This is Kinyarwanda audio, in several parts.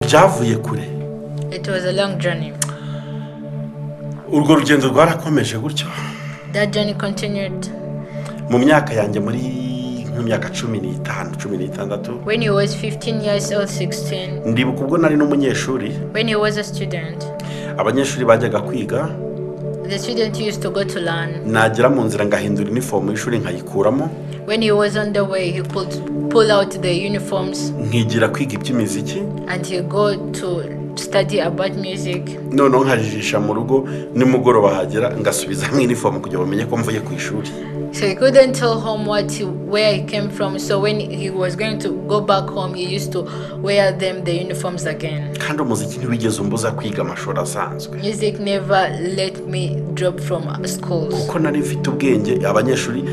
byavuye kure. It was a long journey. Urwo rugendo rwarakomeje gutyo. That journey continued. Mu myaka yanjye muri myaka 15 16. When he was 15 years old, 16. Ndibuka ubwo nari n'umunyeshuri. When he was a student. Abanyeshuri bajyaga kwiga. The student used to go to learn. Nagera mu nzira ngahindura uniform y'ishuri nkayikuramo. When he was on the way, he could pull out the uniforms. Nkigira kwiga iby'imiziki. And he go to study about music. None nkajijisha mu rugo nimugoroba hagera ngasubiza mu uniform kugira bamenye ko mvuye ku ishuri. So he couldn't tell home where he came from. So when he was going to go back home, he used to wear them the uniforms again. Kandi umuziki ntiwigeze umbuza kwiga amashuri asanzwe. Music never let me drop from school. Kuko nari mfite ubwenge abanyeshuri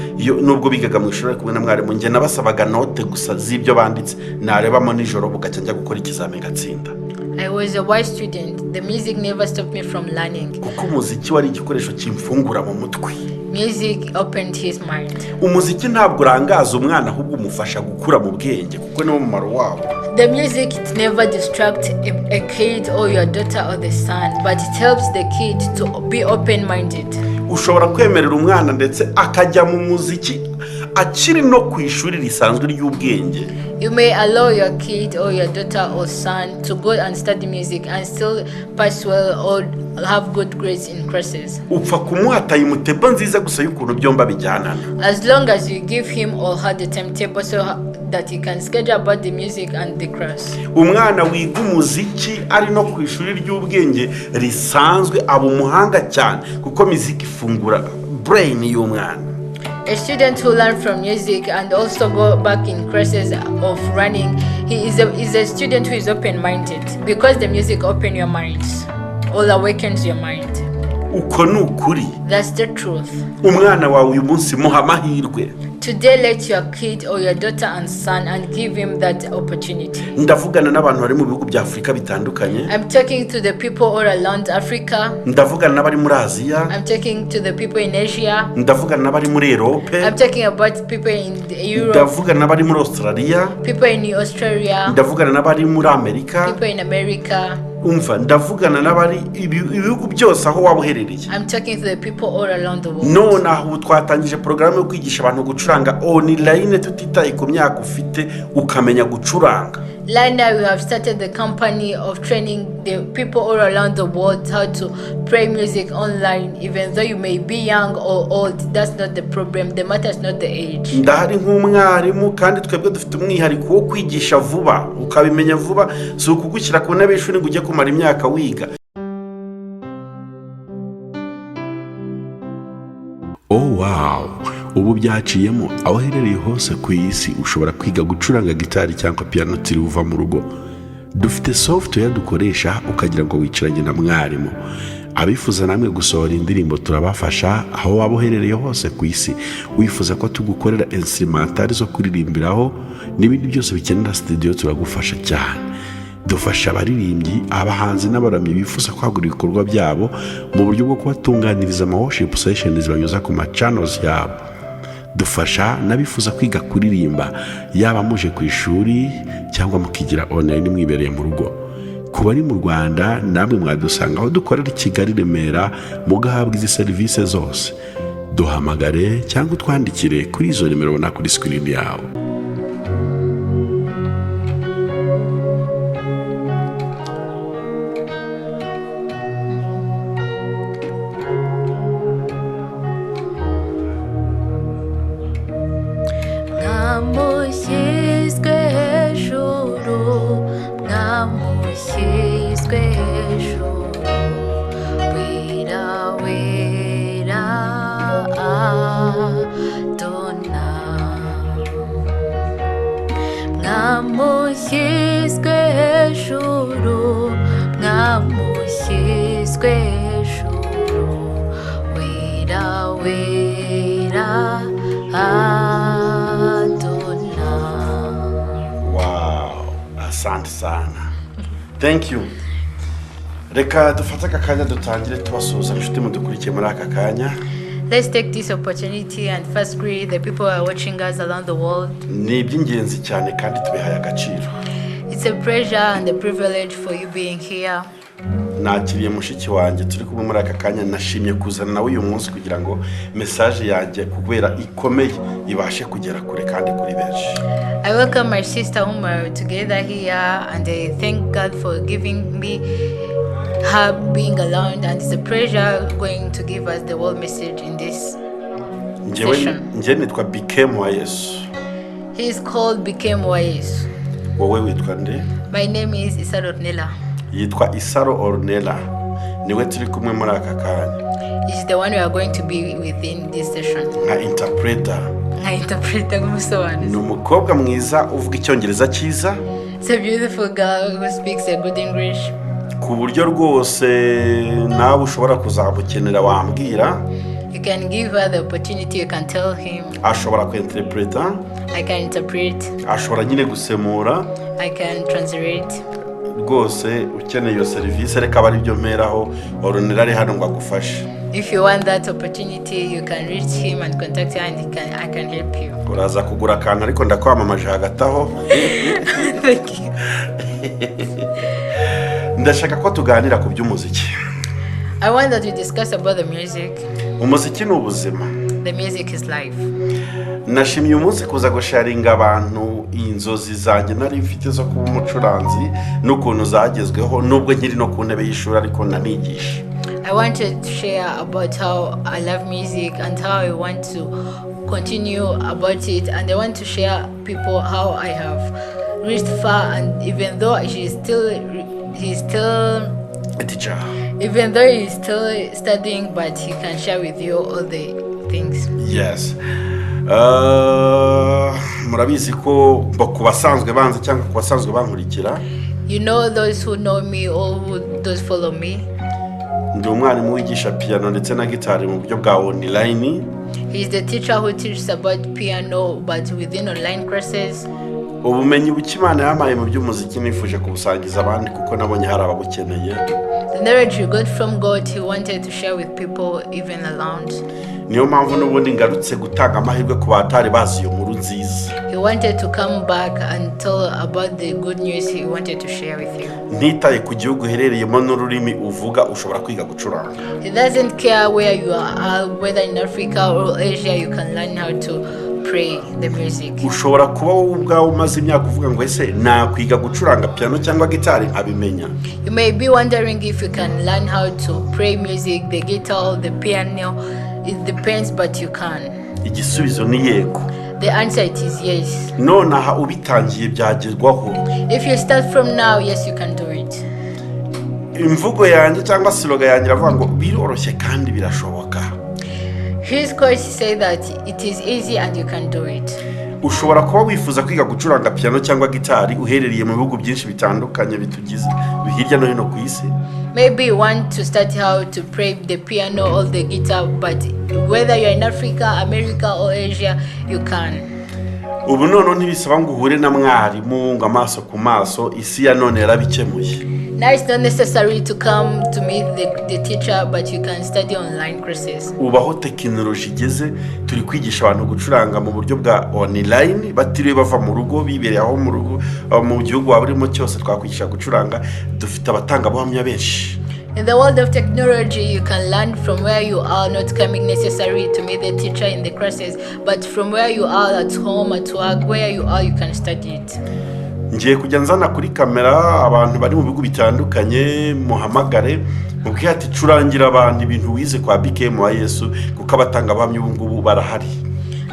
nubwo bigaga mu ishuri kumwe na mwarimu nge nabasabaga note gusa z'ibyo banditse narebamo nijoro bugacya njya gukora ikizamini gatsinda. I was a wise student. The music never stopped me from learning. Kuko umuziki wari igikoresho kimfungura mu mutwe. Music opened his mind. Umuziki ntabwo urangaza umwana ahubwo umufasha gukura mu bwenge kuko ni umumaro wawo. The music it never distracts a kid or your daughter or the son, but it helps the kid to be open-minded. Ushobora kwemerera umwana ndetse akajya mu muziki akiri no ku ishuri risanzwe ry'ubwenge. You may allow your kid or your daughter or son to go and study music and still pass well or have good grades in classes. Upfa kumuhata imuteba nziza gusa y'ukuntu byomba bijyanana. As long as you give him or her the timetable so that he can schedule about the music and the class. Umwana wiga umuziki ari no ku ishuri ry'ubwenge risanzwe aba umuhanga cyane kuko muziki ifungura brain y'umwana. A student who learns from music and also go back in classes of running, he is a student who is open-minded because the music opens your minds or awakens your mind. Uko ni ukuri. That's the truth. Umwana wawe uyu munsi muha amahirwe. Today let your kid or your daughter and son and give him that opportunity. Ndavugana n'abantu bari mu bihugu bya Afrika bitandukanye. I'm talking to the people all around Africa. Ndavugana n'abari muri Aziya. I'm talking to the people in Asia. Ndavugana n'abari muri Europe. I'm talking about people in Europe. Ndavugana n'abari muri Australia. People in Australia. Ndavugana n'abari muri Amerika. People in America. Umva ndavugana n'abari ibihugu byose aho wabuherereye. I'm talking to the people all around the world. None aho twatangije porogaramu yo kwigisha abantu gucuranga online tutitaye ku myaka ufite ukamenya gucuranga. Now we have started the company of training the people all around the world how to play music online. Even though you may be young or old, that's not the problem. The matter is not the age. Ndahari nk'umwarimu kandi twebwe dufite umwihariko wo kwigisha vuba ukabimenya vuba si ukugushyira ku ntebe y'ishuri ngo ujye kumara imyaka wiga. Oh wow, ubu byaciyemo aho herereye hose ku isi ushobora kwiga gucuranga gitari cyangwa piano tiri uva mu rugo. Dufite software dukoresha ukagira ngo wicaranye na mwarimu. Abifuza namwe gusohora indirimbo turabafasha aho waba uherereye hose ku isi. Wifuza ko tugukorera instrumental zo kuririmbiraho n'ibindi byose bikenera studio turagufasha cyane. Dufasha abaririmbyi, abahanzi n'abaramyi bifuza kwagura ibikorwa byabo mu buryo bwo kubatunganiriza ama worship sessions banyuza ku ma channels yabo. Dufasha n'abifuza kwiga kuririmba yaba muje ku ishuri cyangwa mukigira online mwibereye mu rugo. Ku bari mu Rwanda namwe mwadusanga aho dukorera i Kigali Remera mugahabwa izi service zose. Duhamagare cyangwa utwandikire kuri izo nimero ubona kuri screen yawe. Asante sana. Thank you. Reka dufata akanya dutangire tubasuhuza inshuti mudukurikiye muri aka kanya. Let's take this opportunity and first greet the people who are watching us around the world. Ni iby'ingenzi cyane kandi tubihaye agaciro. It's a pleasure and a privilege for you being here. nakiriye mushiki wanjye turi kumwe muri aka kanya nashimye kuzana nawe uyu munsi kugira ngo message yanjye kubera ikomeye ibashe kugera kure kandi kuri benshi. I welcome my sister whom we're together here, and I thank God for giving me her being around, and it's a pleasure going to give us the whole message in this session. Njye nitwa Bikem wa Yesu. He is called Bikem wa Yesu. Wowe witwa nde? My name is Isaro Nela. Yitwa Isaro Ornella. Niwe turi kumwe muri aka kanya. He's the one we are going to be within this session. Nka interpreter. Ni umukobwa mwiza uvuga icyongereza cyiza. It's a beautiful girl who speaks a good English. Ku buryo rwose nawe ushobora kuzamukenera wambwira. You can give her the opportunity, you can tell him. Ashobora kuinterpreta. I can interpret. Ashobora nyine gusemura. I can translate. Rwose ukeneye iyo serivisi reka bari byo mperaho Ornella ari hano ngo agufashe. If you want that opportunity, you can reach him and contact him, and I can help you. Uraza kugura akantu ariko ndakwamamaje hagati aho. Thank you. Ndashaka ko tuganira ku by'umuziki. I want that we discuss about the music. Umuziki ni ubuzima. The music is life. Nashimye umunsi kuza gusharinga abantu inzozi zanjye nari mfite zo kuba umucuranzi n'ukuntu zagezweho nubwo nkiri no ku ntebe y'ishuri ariko nanigisha. I wanted to share about how I love music and how I want to continue about it, and I want to share people how I have reached far, and even though he's still A teacher. even though he's still studying, but he can share with you all the things. Yes. Murabizi ko ku basanzwe banze cyangwa ku basanzwe bankurikira. You know those who know me or those follow me. Ndi umwarimu wigisha piano ndetse na gitari mu buryo bwa online. He is the teacher who teaches about piano but within online classes. Ubumenyi bukimana yamaye mu by'umuziki nifuje kubusangiza abandi kuko nabonye hari ababukeneye. The knowledge you got from God, he wanted to share with people even around. Niyo mpamvu n'ubundi ngarutse gutanga amahirwe ku batari bazi iyo nkuru nziza. He wanted to come back and tell about the good news he wanted to share with you. Ntitaye ku gihugu uherereyemo n'ururimi uvuga ushobora kwiga gucuranga. He doesn't care where you are, whether in Africa or Asia, you can learn how to play the music. Ushobora kuba wowe ubwawe umaze imyaka uvuga ngo ese nakwiga gucuranga piano cyangwa gitari nkabimenya. You may be wondering if you can learn how to play music, the guitar or the piano. It depends, but you can. Igisubizo ni yego. The answer it is yes. Nonaha ubitangiye byagerwaho. If you start from now, yes, you can do it. Imvugo yanjye cyangwa slogan yanjye iravuga ngo biroroshye kandi birashoboka. His coach say that it is easy and you can do it. Ushobora kuba wifuza kwiga gucuranga piano cyangwa gitari uherereye mu bihugu byinshi bitandukanye bitugize hirya no hino ku isi. Maybe you want to start how to play the piano or the guitar, but whether you're in Africa, America or Asia, you can. Ubu none ntibisaba ngo uhure na mwarimu ngo amaso ku maso isi ya none yarabikemuye. Now it's not necessary to come to meet the teacher, but you can study online courses. Ubaho tekinoloji igeze turi kwigisha abantu gucuranga mu buryo bwa online batiriwe bava mu rugo bibereye aho mu rugo mu gihugu waburimo cyose twakwigisha gucuranga dufite abatanga buhamya benshi. In the world of technology, you can learn from where you are, not coming necessary to meet the teacher in the classes, but from where you are at home, at work, where you are, you can study it. Ngiye kujya nzana kuri kamera abantu bari mu bihugu bitandukanye muhamagare mubwiye ati curangira abantu ibintu wize kwa Bikem wa Yesu kuko abatanga bamwe ubu ngubu barahari.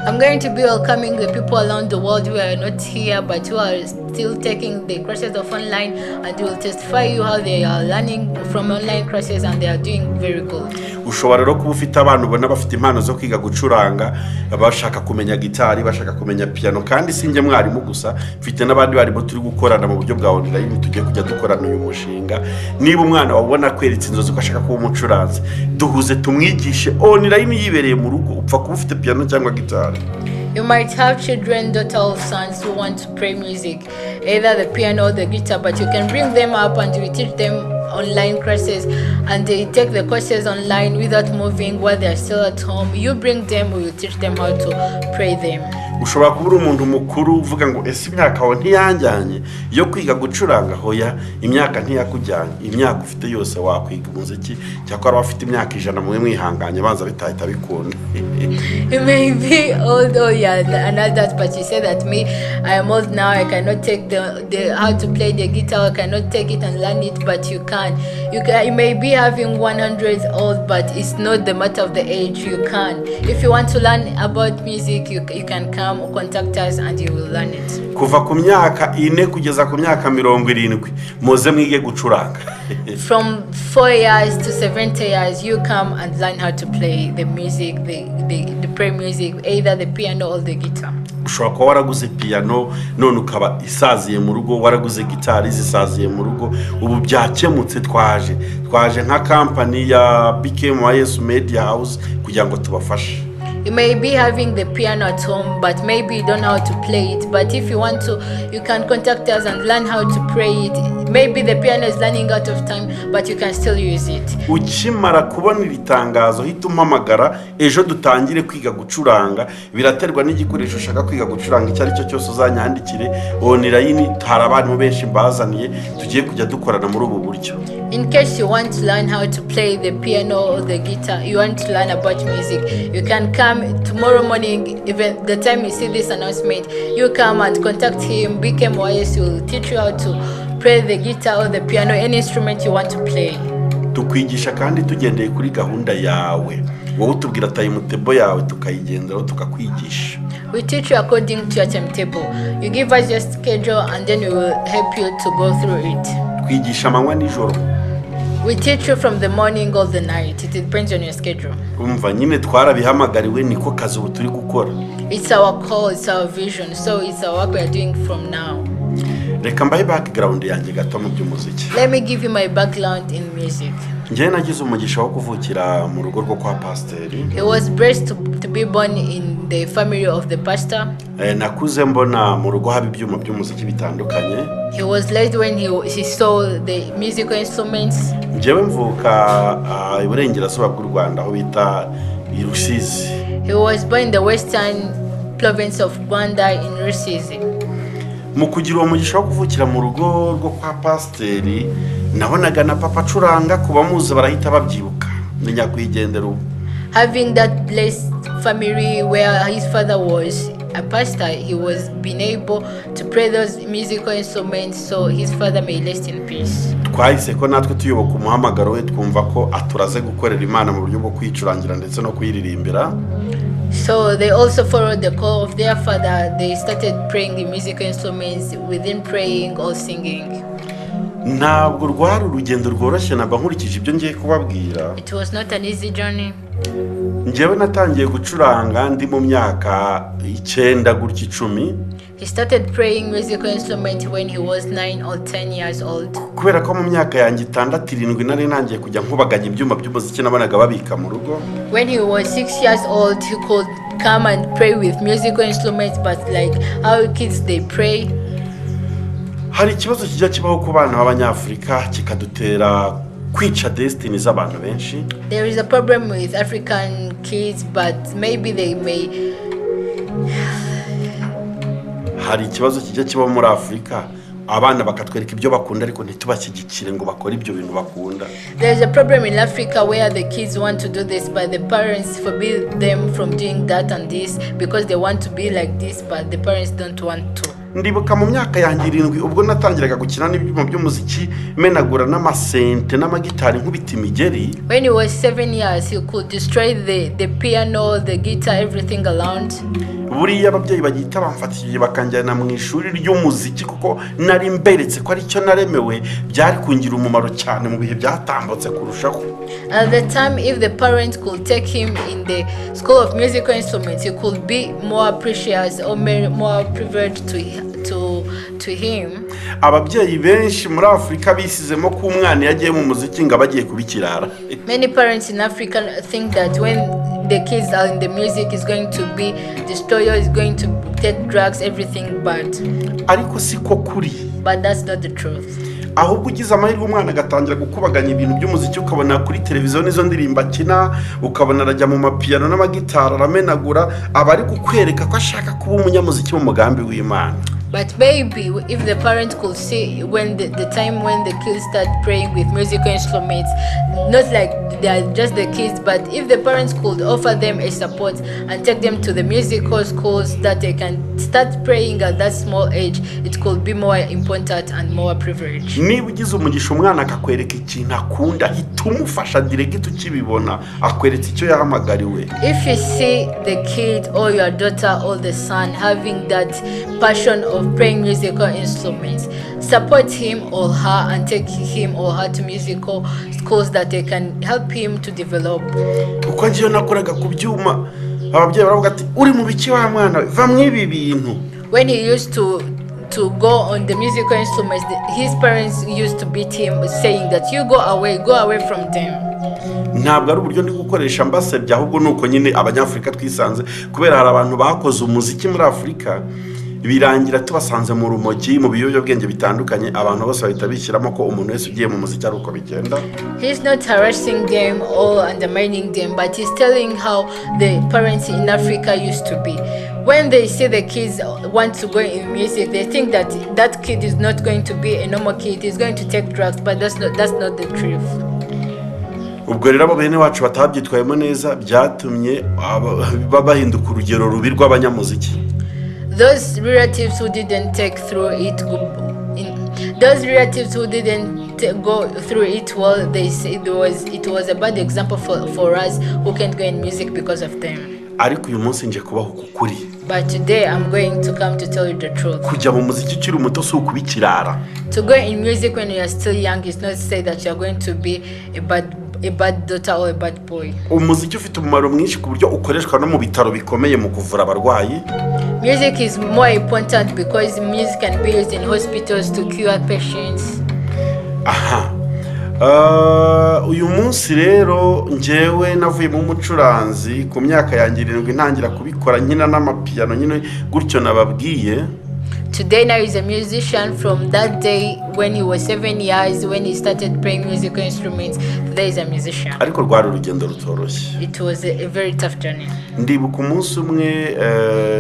I'm going to be welcoming the people around the world who are not here but who are still taking the courses of online, and will testify you how they are learning from online courses and they are doing very good. Ushobora rero kuba ufite abantu ubona bafite impano zo kwiga gucuranga bashaka kumenya gitari bashaka kumenya piano, kandi sinjye mwarimu gusa mfite n'abandi barimo turi gukorana mu buryo bwa online tugiye kujya dukorana uyu mushinga. Niba umwana wabona kweretsa inzozi ko ashaka kuba umucuranzi duhuze tumwigishe online yibereye mu rugo upfa kuba ufite piano cyangwa gitari. You might have children, daughters or sons who want to play music, either the piano or the guitar, but you can bring them up and you teach them online courses, and they take the courses online without moving while they are still at home. You bring them, we will teach them how to play them. ushobora kuba uri umuntu mukuru uvuga ngo ese imyaka aho ntiyanjyanye yo kwiga gucuranga, hoya imyaka ntiyakujyanye, imyaka ufite yose wakwiga umuziki, cyakora wafite imyaka 100 mwe mwihanganye banza bitahita bikunda. You may be old, oh yeah, and all that, but you say that me, I am old now, I cannot take the how to play the guitar, I cannot take it and learn it, but you can. You may be having 100 old, but it's not the matter of the age, you can. If you want to learn about music, you can come contact us and you will learn it. Kuva ku myaka 4 kugeza ku myaka 70 muze mwige gucuranga. From 4 years to 70 years, you come and learn how to play the music, the prayer music, either the piano or the guitar. Ushobora kuba waraguze piano none ukaba isaziye mu rugo, waraguze gitari zisaziye mu rugo, ubu byakemutse, twaje nka company ya Bikem wa Yesu Media House kugira ngo tubafashe. You may be having the piano at home, but maybe you don't know how to play it. But if you want to, you can contact us and learn how to play it. Maybe the piano is running out of time, but you can still use it. Ukimara kubona ibitangazo hita umpamagara ejo dutangire kwiga gucuranga. Biraterwa n'igikoresho ushaka kwiga gucuranga icyo ari cyo cyose, uzanyandikire online. Hari abantu benshi mbazaniye tugiye kujya dukorana muri ubu buryo. In case you want to learn how to play the piano or the guitar, you want to learn about music, you can come tomorrow morning, even the time you see this announcement, you come and contact him. Bikem or Yesu will teach you how to play the guitar or the piano, any instrument you want to play. Tukwigisha kandi tugendeye kuri gahunda yawe, wowe utubwira timetable yawe tukayigenderaho tukakwigisha. We teach you according to your timetable. You give us your schedule and then we will help you to go through it. Twigisha amanywa nijoro. We teach you from the morning or the night. It depends on your schedule. Umva nyine twarabihamagariwe niko kazi ubu turi gukora. It's our call, it's our vision, so it's our work we are doing from now. Reka mbaye background yanjye gato mu by'umuziki. Let me give you my background in music. Njye nagize umugisha wo kuvukira mu rugo rwo kwa pasteri. He was blessed to be born in the family of the pastor. Nakuze mbona mu rugo haba ibyuma by'umuziki bitandukanye. He was led when he saw the musical instruments. Njyewe mvuka iburengerazuba bw'u Rwanda aho bita i Rusizi. He was born in the western province of Rwanda in Rusizi. Mu kugira uwo mugisha wo kuvukira mu rugo rwo kwa pasteri, nabonaga na papa acuranga, kuba muze barahita babyibuka ni nyakwigendera ubu. Having that blessed family where his father was a pastor, he was being able to play those musical instruments, so his father may rest in peace. Twahise ko natwe tuyoboka umuhamagaro we, twumva ko aturaze gukorera Imana mu buryo bwo kwicurangira ndetse no kuyiririmbira. So they also followed the call of their father. They started playing the musical instruments within praying or singing. Ntabwo rwari urugendo rworoshye naba nkurikije ibyo ngiye kubabwira. It was not an easy journey. Njyewe natangiye gucuranga ndi mu myaka 9 gutya 10. He started playing musical instrument when he was 9 or 10 years old. Kubera ko mu myaka yanjye 6-7 nari nangiye kujya nkubaganya ibyuma by'umuziki nabonaga babika mu rugo. When he was 6 years old, he could come and pray with musical instruments, but like how kids they pray. Hari ikibazo kijya kibaho ku bana b'Abanyafrika kikadutera kwica destiny z'abantu benshi. There is a problem with African kids, but maybe they may. Hari ikibazo kijya kibaho muri Afrika, abana bakatwereka ibyo bakunda ariko ntitubashyigikire ngo bakore ibyo bintu bakunda. There is a problem in Africa where the kids want to do this, but the parents forbid them from doing that and this because they want to be like this, but the parents don't want to. Ndibuka mu myaka yanjye 7 ubwo natangiraga gukina n'ibyuma by'umuziki, menagura n'amasente n'amagitari nkubita imigeri. When he was 7 years, he could destroy the piano, the guitar, everything around. Buriya ababyeyi bagita bamfatije bakanjyana mu ishuri ry'umuziki kuko nari mberetse ko ari cyo naremewe, byari kungira umumaro cyane mu bihe byatambutse kurushaho. At the time, if the parents could take him in the school of musical instruments, he could be more precious or more privileged to him. Ababyeyi benshi muri Afrika bisizemo ko umwana yagiye mu muziki ngo abagiye kubikirara. Many parents in Africa think that when the kids are in the music is going to be destroyer, is going to take drugs, everything bad. Ariko siko kuri. But that's not the truth. ahubwo ugize amahirwe umwana agatangira gukubaganya ibintu by'umuziki ukabona kuri televiziyo n'izo ndirimbo akina ukabona arajya mu mapiyano n'amagitari aramenagura aba ari kukwereka ko ashaka kuba umunyamuziki mu mugambi w'Imana. But maybe if the parent could see when the time when the kids start praying with musical instruments, not like they are just the kids, but if the parents could offer them a support and take them to the musical schools that they can start praying at that small age, it could be more important and more privileged. Niba ugize umugisha umwana akakwereka ikintu akunda hita umufasha direct ukibibona akweretse icyo yahamagariwe. If you see the kid or your daughter or the son having that passion of playing musical instruments, support him or her and take him or her to musical schools that they can help him to develop. Uko ngiyo nakoraga ku byuma ababyeyi baravuga ati uri mu biki wa mwana va mwibi bintu. When he used to go on the musical instruments, his parents used to beat him saying that you go away from them. Ntabwo ari uburyo ndi gukoresha mbasebya ahubwo nuko nyine abanyafrika twisanze kubera hari abantu bakoze umuziki muri Afrika birangira tubasanze mu rumogi mu biyobyabwenge bitandukanye abantu bose bahita bishyiramo ko umuntu wese ugiye mu muziki ari uko bigenda. He's not harassing them or undermining them, but he's telling how the parents in Africa used to be. When they see the kids want to go in music, they think that that kid is not going to be a normal kid, he's going to take drugs, but that's not the truth. Ubwo rero abo bene wacu batabyitwayemo neza byatumye babahinduka urugero rubi rw'abanyamuziki. Those relatives who didn't go through it well, they say it was a bad example for us who can't go in music because of them. Ariko uyu munsi nje kubaho kukuri. But today I'm going to come to tell you the truth. Kujya mu muziki ukiri umuto si ukubikirara. To go in music when you are still young is not to say that you are going to be a bad daughter or a bad boy. Umuziki ufite umumaro mwinshi ku buryo ukoreshwa no mu bitaro bikomeye mu kuvura abarwayi. Music is more important because music can be used in hospitals to cure patients. Aha. Uyu munsi rero njyewe navuye mu mucuranzi ku myaka yanjye 7 ntangira kubikora nkina n'amapiyano nyine gutyo nababwiye. Today now he's a musician. From that day when he was 7 years when he started playing musical instruments, today he's a musician. Ariko rwari urugendo rutoroshye. It was a very tough journey. Ndibuka umunsi umwe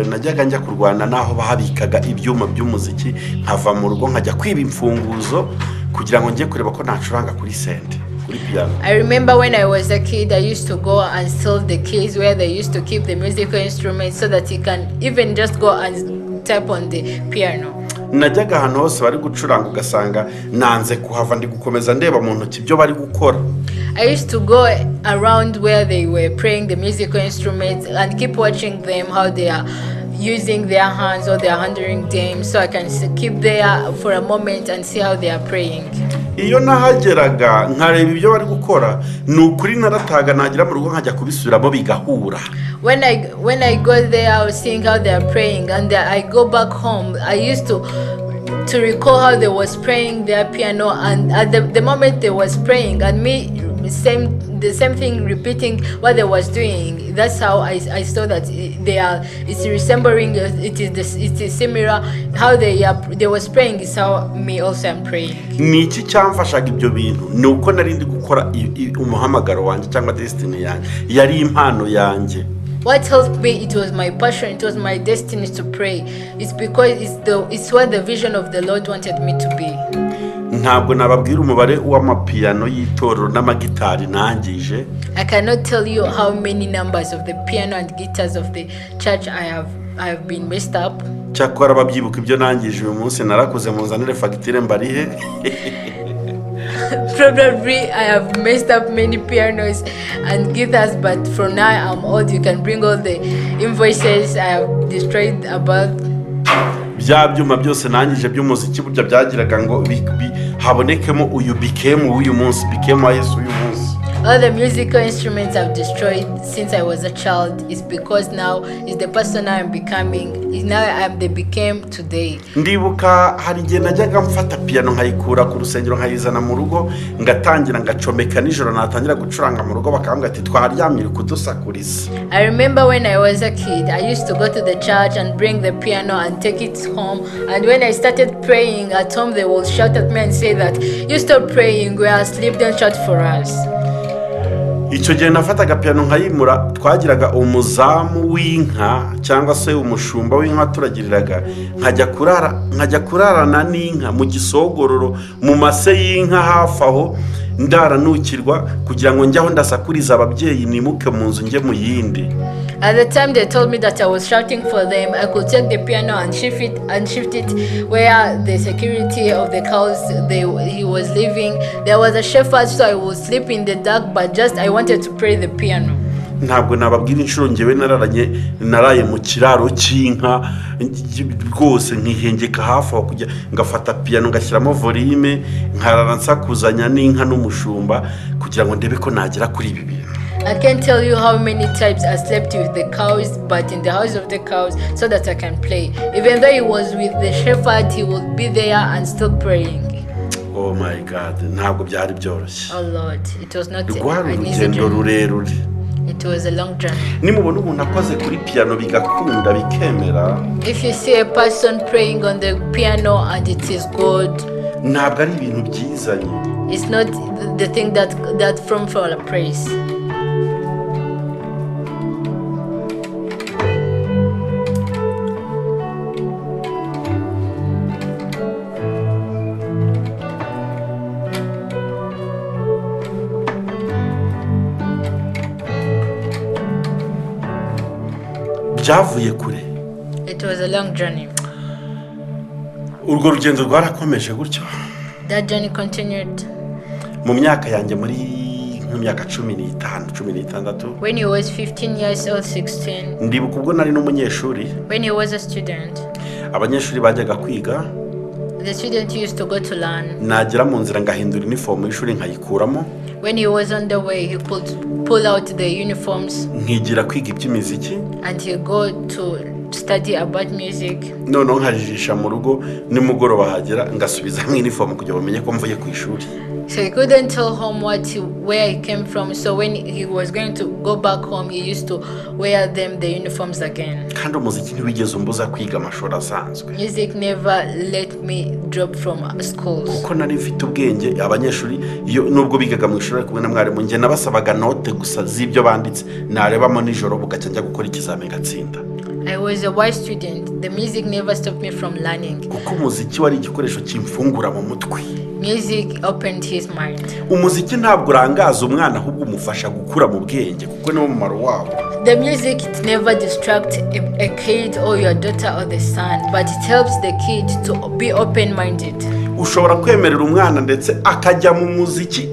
najyaga njya kurwana naho bahabikaga ibyuma by'umuziki nkava mu rugo nkajya kwiba imfunguzo kugira ngo njye kureba ko nacuranga kuri sente kuri piano. I remember when I was a kid I used to go and steal the keys where they used to keep the musical instruments so that he can even just go and tap on the piano. Najyaga ahantu hose bari gucuranga ugasanga nanze kuhava ndi gukomeza ndeba mu ntoki ibyo bari gukora. I used to go around where they were playing the musical instruments and keep watching them how they are using their hands or they are handling them, so I can keep there for a moment and see how they are praying. Iyo nahageraga nkareba ibyo bari gukora nukuri narataga nagira mu rugo nkajya kubisubiramo bigahura. When I go there I was seeing how they are praying, and I go back home I used to recall how they was playing their piano, and at the moment they was praying and me the same thing repeating what they was doing. That's how I saw that it's resembling, it is similar how they was praying is how me also am praying. Niki cyamfashaga ibyo bintu nuko nari ndi gukora umuhamagaro wanjye cyangwa destiny yanjye yari impano yanjye. What helped me, it was my passion, it was my destiny to pray. It's because it's what the vision of the Lord wanted me to be. Ntabwo nababwira umubare w'amapiyano y'itorero n'amagitari nangije. I cannot tell you how many numbers of the piano and guitars of the church I have been messed up. Cyakora babyibuka ibyo nangije uyu munsi narakuze munzanire fagitire mbarihe. Probably I have messed up many pianos and guitars, but from now I'm old. You can bring all the invoices I have destroyed about. Bya byuma byose nangije by'umuziki burya byagiraga ngo habonekemo uyu Bikem w'uyu munsi, Bikem wa Yesu uyu munsi. All the musical instruments I've destroyed since I was a child is because now is the person I'm becoming. Is now I'm the Bikem today. Ndibuka hari igihe najyaga mfata piano nkayikura ku rusengero nkayizana mu rugo ngatangira ngacomeka nijoro natangira gucuranga mu rugo bakambwira ati twaryamye kudusakuriza. I remember when I was a kid, I used to go to the church and bring the piano and take it home. And when I started praying at home, they will shout at me and say that, you stop praying, we are asleep, don't shout for us. Icyo gihe nafataga piano nkayimura twagiraga umuzamu w'inka cyangwa se umushumba w'inka turagiriraga nkajya kurarana n'inka mu gisogororo mu mase y'inka hafi aho ndaranukirwa kugira ngo njyaho ndasakuriza ababyeyi nimuke mu nzu njye mu yindi. At the time they told me that I was shouting for them, I could take the piano and shift it where the security of the cows he was living. There was a shepherd, so I would sleep in the dark, but just I wanted to play the piano. Ntabwo nababwira inshuro ngewe naraye mu kiraro cy'inka rwose nkihengeka hafi aho kujya ngafata piano ngashyiramo volume nkarara nsakuzanya n'inka n'umushumba kugira ngo ndebe ko nagera kuri ibi bintu. I can't tell you how many times I slept with the cows, but in the house of the cows, so that I can play. Even though he was with the shepherd, he would be there and still praying. Oh my God, ntabwo byari byoroshye. Oh Lord, it was not an easy journey. It was a long journey. Nimubona umuntu akoze kuri piano bigakunda bikemera. If you see a person praying on the piano and it is good, ntabwo ari ibintu byizanye. It's not the thing that from for a praise. Byavuye kure. It was a long journey. Urwo rugendo rwarakomeje gutyo. That journey continued. Mu myaka yanjye muri nk'imyaka 15-16. When he was 15 years old, 16. Ndibuka ubwo nari n'umunyeshuri. When he was a student. Abanyeshuri bajyaga kwiga. The student used to go to learn. Nagera mu nzira ngahindura uniform y'ishuri nkayikuramo. When he was on the way, he could pull out the uniforms. Nkigira kwiga iby'imiziki. And he go to study about music. Noneho nkajijisha mu rugo nimugoroba hagera ngasubiza mu uniform kugira bamenye ko mvuye ku ishuri. So he couldn't tell home where he came from. So when he was going to go back home, he used to wear them the uniforms again. Kandi umuziki ntiwigeze umbuza kwiga amashuri asanzwe. Music never let me drop from schools. Kuko nari mfite ubwenge abanyeshuri iyo nubwo bigaga mu ishuri kumwe na mwarimu nge nabasabaga note gusa z'ibyo banditse narebamo nijoro bugacya njya gukora ikizamini gatsinda. I was a wise student. The music never stopped me from learning. Kuko umuziki wari igikoresho kimfungura mu mutwe. Music opened his mind. Umuziki ntabwo urangaza umwana ahubwo umufasha gukura mu bwenge kuko ni umumaro wabo. The music it never distracts a kid or your daughter or the son, but it helps the kid to be open-minded. Ushobora kwemerera umwana ndetse akajya mu muziki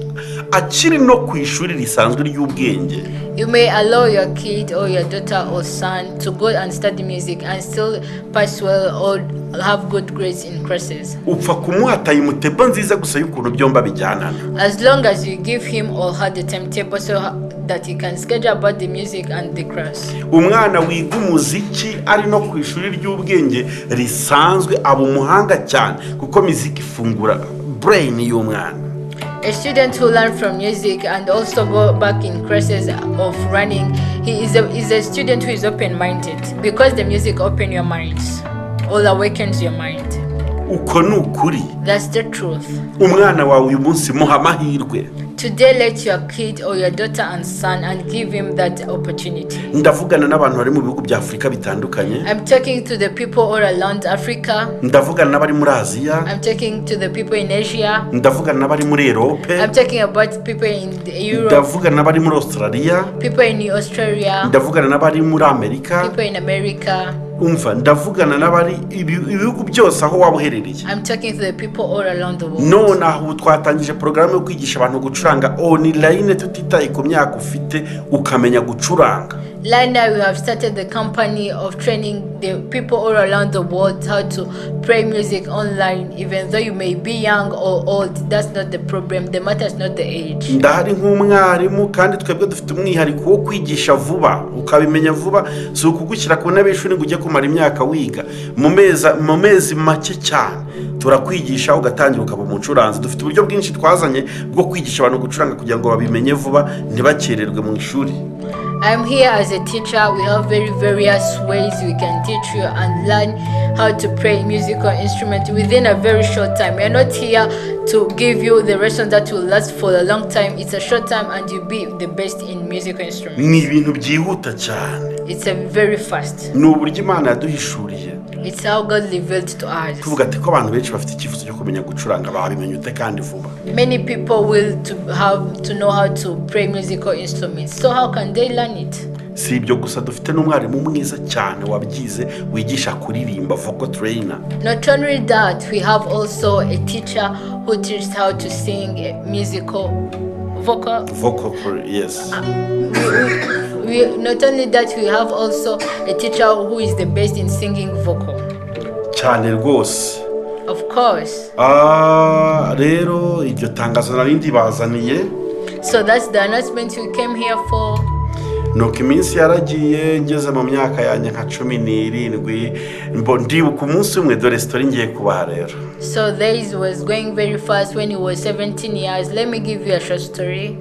akiri no ku ishuri risanzwe ry'ubwenge. You may allow your kid or your daughter or son to go and study music and still pass well or have good grades in courses. Upfa kumuhata imutebo nziza gusa y'ukuntu byomba bijyanana. As long as you give him or her the timetable so that he can schedule about the music and the class. Umwana wiga umuziki ari no ku ishuri ry'ubwenge risanzwe aba umuhanga cyane kuko muziki ifungura brain y'umwana. A student who learns from music and also go back in courses of running, he is a student who is open-minded because the music opens your minds or awakens your mind. Uko ni ukuri. That's the truth. Umwana wawe uyu munsi muha amahirwe. Today let your kid or your daughter and son and give him that opportunity. Ndavugana n'abantu bari mu bihugu bya Afrika bitandukanye. I'm talking to the people all around Africa. Ndavugana n'abari muri Aziya. I'm talking to the people in Asia. Ndavugana n'abari muri Europe. I'm talking about people in Europe. Ndavugana n'abari muri Australia. People in Australia. Ndavugana n'abari muri Amerika. People in America. Umva ndavugana n'abari ibihugu byose aho wabuherereye. I'm talking to the people all around the world. None aho twatangije program yo kwigisha abantu gucuranga online tutitaye ku myaka ufite ukamenya gucuranga. Now we have started the company of training the people all around the world how to play music online. Even though you may be young or old, that's not the problem. The matter is not the age. ndahari nk'umwarimu kandi twebwe dufite umwihariko wo kwigisha vuba ukabimenya vuba si ukugushyira ku ntebe y'ishuri ngo ujye kumara imyaka wiga mu mezi make cyane turakwigisha ugatangira ukaba umucuranzi. Dufite uburyo bwinshi twazanye bwo kwigisha abantu gucuranga kugira ngo babimenye vuba ntibakererwe mu ishuri. I'm here as a teacher. We have very various ways we can teach you and learn how to play musical instrument within a very short time. We are not here to give you the lesson that will last for a long time. It's a short time and you'll be the best in musical instruments. Ni ibintu byihuta cyane. It's a very fast. Ni uburyo Imana yaduhishuriye. It's how God revealed to us. Tuvuga ati ko abantu benshi bafite icyifuzo cyo kumenya gucuranga babimenye ute kandi vuba. Many people will have to know how to play musical instruments. So how can they learn it? Si ibyo gusa dufite n'umwarimu mwiza cyane wabyize wigisha kuririmba vocal trainer. Not only that, we have also a teacher who teaches how to sing vocal, yes. Not only that, we have also a teacher who is the best in singing vocal. Cyane rwose. Of course. Rero iryo tangazo narindi bazaniye. So that's the announcement we came here for. Nuko iminsi yaragiye ngeze mu myaka yanjye nka 17 ndibuka umunsi umwe dore story ngiye kubaha rero. So days was going very fast when he was 17 years. Let me give you a short story.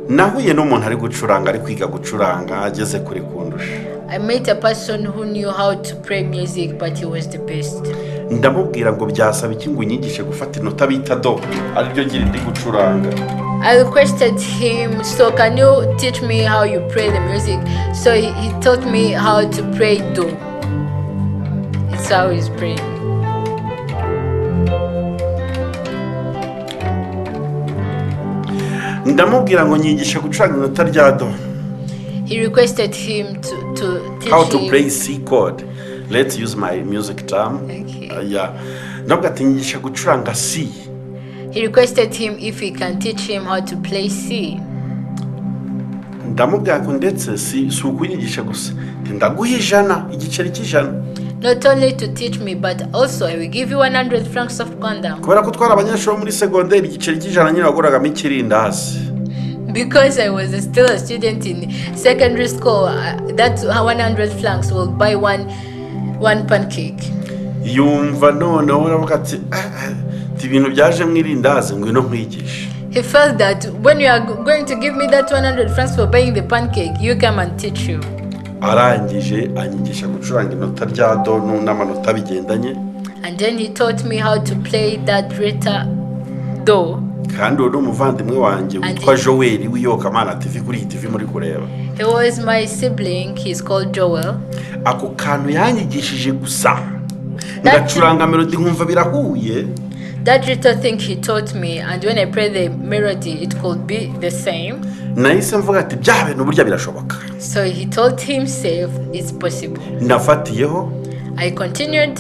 Nahuye n'umuntu ari gucuranga ari kwiga gucuranga ageze kuri kundusha. I met a person who knew how to play music but he was the best. Ndamubwira ngo byasaba iki ngo unyigishe gufata inota bita do ari byo ngiri ndi gucuranga. I requested him, so can you teach me how you play the music? So he taught me how to play do. It's how he's praying. Ndamubwira ngo nyigishe gucuranga inota rya do. He requested him to teach how to him play C chord. Let's use my music term. Okay. Yeah. Ndabwira ati nyigisha gucuranga C. He requested him if he can teach him how to play C. Ndamubwira ko ndetse si ukunyigisha gusa ndaguha ijana igiceri cy'ijana. Not only to teach me but also I will give you 100 francs of Rwanda. Kubera ko twara abanyeshuri muri secondaire igiceri cy'ijana nyine waguragamo ikirindazi. Because I was still a student in secondary school, that 100 francs will buy one pancake. Yumva noneho uravuga ati ibintu byaje mwirindazi ngwino nkwigisha. He felt that when you are going to give me that 100 francs for buying the pancake, you come and teach you. Arangije anyigisha gucuranga inota rya do n'amanota bigendanye. And then he taught me how to play that letter do. Kandi uwo n'umuvandimwe wanjye witwa Joel w'iyokamana TV kuri TV muri kureba. He was my sibling. He's called Joel. Ako kantu yanyigishije gusa ngacuranga melody nkumva birahuye. That little thing he taught me, and when I play the melody, it could be the same. Nahise mvuga ati bya bintu burya birashoboka. So he told himself it's possible. Nafatiyeho. I continued.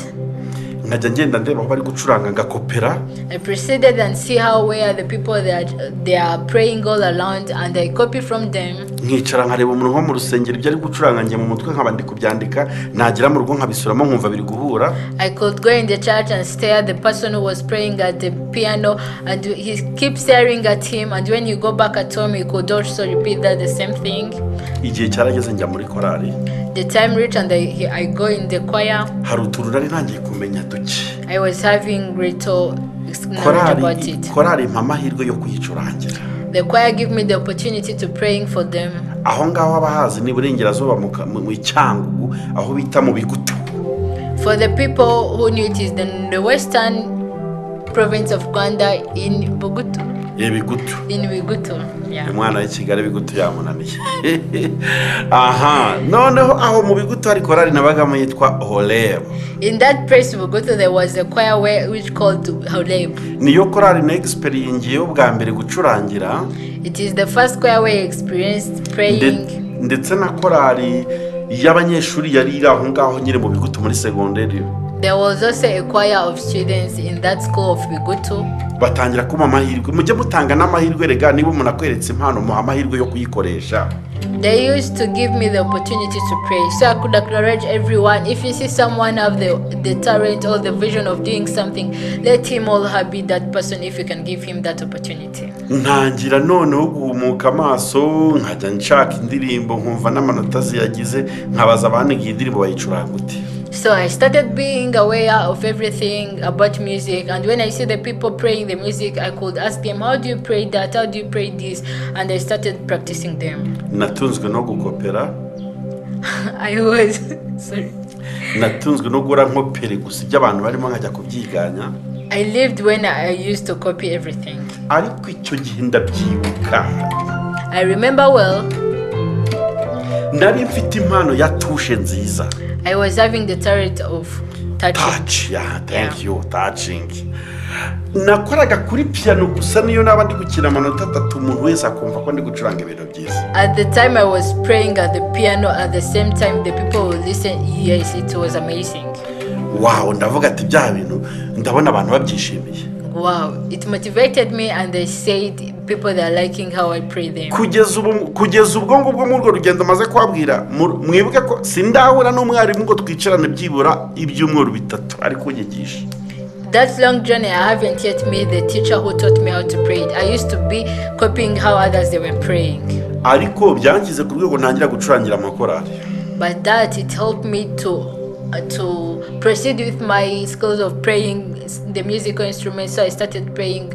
Nkajya ngenda ndeba aho bari gucuranga ngakopera. I proceeded and see how where the people they are praying all around, and I copy from them. Nkicara nkareba umuntu nko mu rusengero ibyo ari gucuranga ngiye mu mutwe nkaba ndi kubyandika nagira mu rugo nkabisuramo nkumva biri guhura. I could go in the church and stare at the person who was praying at the piano, and he keeps staring at him, and when you go back at home you could also repeat that the same thing. Igihe cyarageze njya muri korali. The time reached and I go in the choir. Hari utuntu nari ntangiye kumenya duke. I was having little knowledge about it. Korali mpamahirwe yo kuyicurangira. The choir give me the opportunity to praying for them. Aho ngaho abahazi ni burengerazuba mu Cyangugu aho bita mu Bigutu. For the people who knew it is the western province of Rwanda in Bugutu. Bigutu. In Bigutu, yeah. Umwana w'Ikigali Bigutu yamunaniye. Aha, noneho aho mu Bigutu hari korali nabagamo yitwa Horeb. In that place Bugutu there was a choir which called Horeb. Niyo korali na experience yo bwa mbere gucurangira. It is the first choir we experienced praying. Ndetse na korali y'abanyeshuri yari iri aho ngaho nyine mu Bigutu muri secondaire. There was also a choir of students in that school of Bigutu. batangira kuma amahirwe mujye mutanga n'amahirwe rega niba umuntu akweretse impano muha amahirwe yo kuyikoresha. They used to give me the opportunity to pray, so I could acknowledge everyone. If you see someone have the talent or the vision of doing something, let him or her be that person if you can give him that opportunity. Ntangira noneho guhumuka amaso nkajya nshaka indirimbo nkumva n'amanota ziyagize nkabaza abandi ngiye indirimbo bayicuranga gute. So I started being aware of everything about music, and when I see the people praying the music, I could ask them, how do you pray that? How do you pray this? And I started practicing them. Natunzwe no gukopera. I was sorry. Natunzwe no gura nkopere gusa ibyo abantu barimo nkajya kubyiganya. I lived when I used to copy everything. Ariko icyo gihe ndabyibuka. I remember well. Nari mfite impano ya tushe nziza. I was having the talent of touching. Touch, yeah, thank you, touching. Nakoraga kuri piano gusa niyo naba ndi gukina amanota atatu umuntu wese akumva ko ndi gucuranga ibintu byiza. At the time I was praying at the piano, at the same time the people would listen. Yes, it was amazing. Wow, ndavuga ati bya bintu ndabona abantu babyishimiye. Wow, it motivated me, and they said people they are liking how I pray them. Kugeza ubwo ngubwo mu rwo rugendo maze kwabwira mwibuke ko sindahura n'umwarimu ngo twicarane byibura ibyumweru bitatu ari kunyigisha. That long journey, I haven't yet met the teacher who taught me how to pray it. I used to be copying how others they were praying. Ariko byangize ku rwego ntangira gucurangira amakorari. But that it helped me to proceed with my skills of praying the musical instruments, so I started praying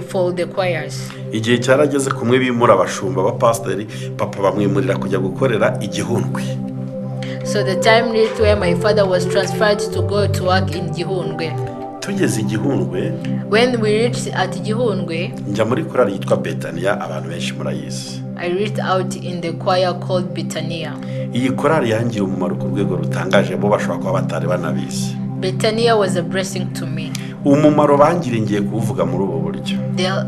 for the choirs. Igihe cyarageze kumwe bimura abashumba ba pastor papa bamwimurira kujya gukorera igihundwe. So the time reached where my father was transferred to go to work in Gihundwe. Tugeze igihundwe. When we reached at Gihundwe, njya muri korali yitwa Betania, abantu benshi murayizi. I reached out in the choir called Betania. Iyi korali yangiye umumaro ku rwego rutangaje bo bashobora kuba batari banabizi. Betania was a blessing to me. Umumaro bangire ngiye kuvuga muri ubu buryo.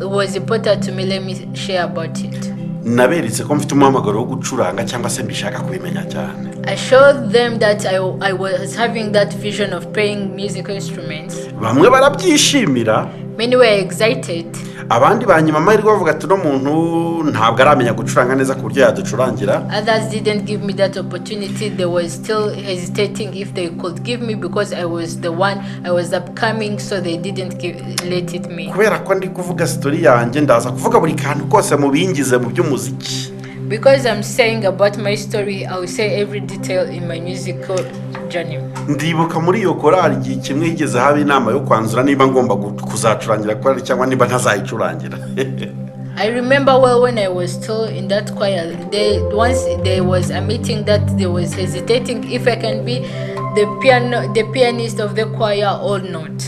It was important to me, let me share about it. Naberetse ko mfite umuhamagaro wo gucuranga cyangwa se mbishaka kubimenya cyane. I showed them that I was having that vision of playing musical instruments. Bamwe barabyishimira. Many were excited. Abandi banyima amahirwe bavuga ati no muntu ntabwo aramenya gucuranga neza ku buryo yaducurangira. Others didn't give me that opportunity. They were still hesitating if they could give me, because I was the one, I was upcoming, so they didn't let it me. Kubera ko ndi kuvuga story yanjye ndaza kuvuga buri kantu kose mu bingize mu by'umuziki. Because I'm saying about my story, I will say every detail in my musical journey. Ndibuka muri iyo korali igihe kimwe higeze haba inama yo kwanzura niba ngomba kuzacurangira korali cyangwa niba ntazayicurangira. I remember well when I was still in that choir. Once there was a meeting that they was hesitating if I can be the pianist of the choir or not.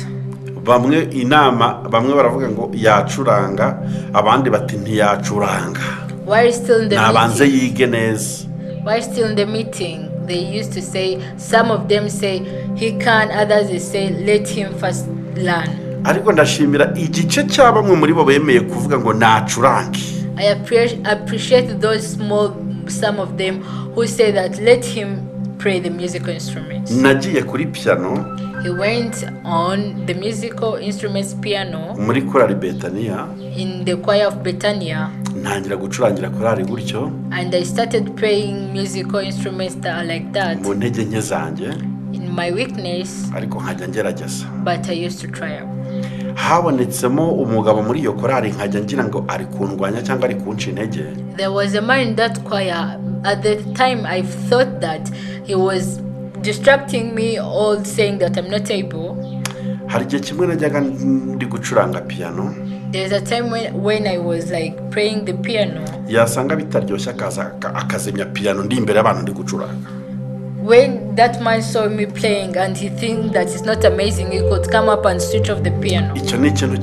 Bamwe baravuga ngo yacuranga, abandi bati ntiyacuranga. While still in the nabanze yige neza. While still in the meeting, they used to say, some of them say he can, others they say let him first learn. Ariko ndashimira igice cy'abamwe muri bo bemeye kuvuga ngo nacurange. I appreciate those some of them who say that let him play the musical instruments. Nagiye kuri piano. He went on the musical instruments piano muri korali Betania, in the choir of Betania, ntangira gucurangira korali gutyo, and I started playing musical instruments that are like that mu ntege nke zanjye, in my weakness, ariko nkajya ngerageza. but I used to try. Habonetsemo umugabo muri iyo korali nkajya ngira ngo ari kundwanya cyangwa ari kunca intege. There was a man in that choir. At the time I thought that he was distracting me, all saying that I'm not able. Hari igihe kimwe najyaga ndi gucuranga piano. There's a time when I was like playing the piano. Yasanga bitaryoshye akazimya piano ndi imbere y'abantu ndi gucuranga. When that man saw me playing and he think that it's not amazing, he could come up and switch off the piano. Icyo ni ikintu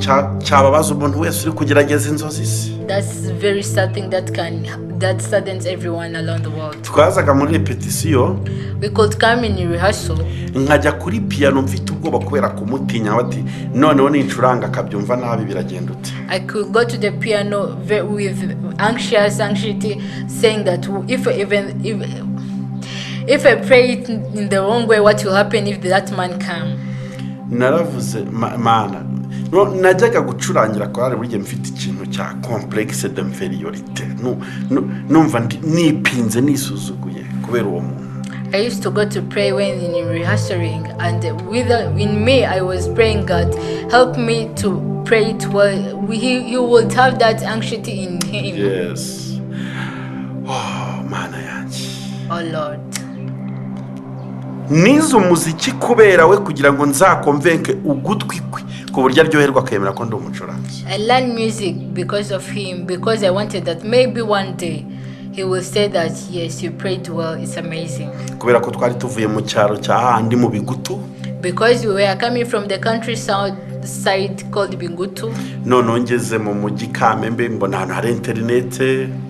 cyababaza umuntu wese uri kugerageza inzozi ze. That's very sad thing that saddens everyone around the world. Twazaga muri repetition. We could come in rehearsal. Nkajya kuri piano mfite ubwoba kubera kumutinya bati noneho nicuranga akabyumva nabi biragenda ute. I could go to the piano with anxiety, saying that If I pray it in the wrong way, what will happen if that man come? naravuze mana no najyaga gucurangira korari burya mfite ikintu cya complexe d'infériorité numva nipinze nisuzuguye kubera uwo muntu. I used to go to pray when in rehearsing, and in me I was praying, God, help me to pray it well. He would have that anxiety in him. Yes. Oh, mana yanjye. Oh Lord. Nizo umuziki kubera we kugira ngo nzakonvenke ugutwi kwe ku buryo aryoherwa akemera ko ndi umucuranzi. I learned music because of him, because I wanted that maybe one day he will say that yes, you prayed well, it's amazing. Kubera ko twari tuvuye mu cyaro cya handi mu bigutu. Because we were coming from the countryside called Bingutu. None ngeze mu mujyi Kamembe mbona ahantu hari internet.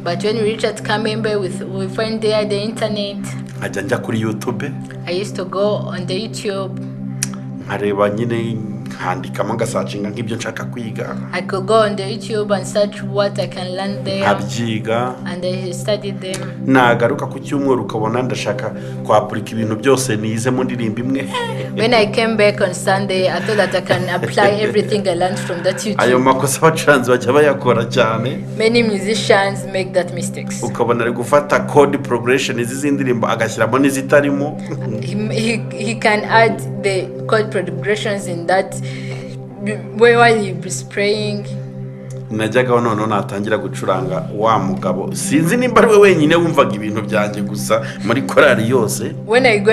But when we reached at Kamembe, we find there the internet. Ajya njya kuri YouTube. I used to go on the YouTube. Nkareba nyine handikamo ngasacinga nk'ibyo nshaka kwiga. I could go on the YouTube and search what I can learn there. Abyiga. And I studied them. Nagaruka ku cyumweru ukabona ndashaka kwapurika ibintu byose nize mu ndirimbo imwe. When I came back on Sunday, I thought that I can apply everything I learned from that YouTube. Ayo makosa abacuranzi bajya bayakora cyane. Many musicians make that mistakes. Ukabona ari gufata chord progression izi ndirimbo agashyiramo n'izitarimo. He can add the chord progressions in that while he was praying. Najyaga none natangira gucuranga wa mugabo sinzi nimba ari we wenyine wumvaga ibintu byanjye gusa muri korari yose. When I go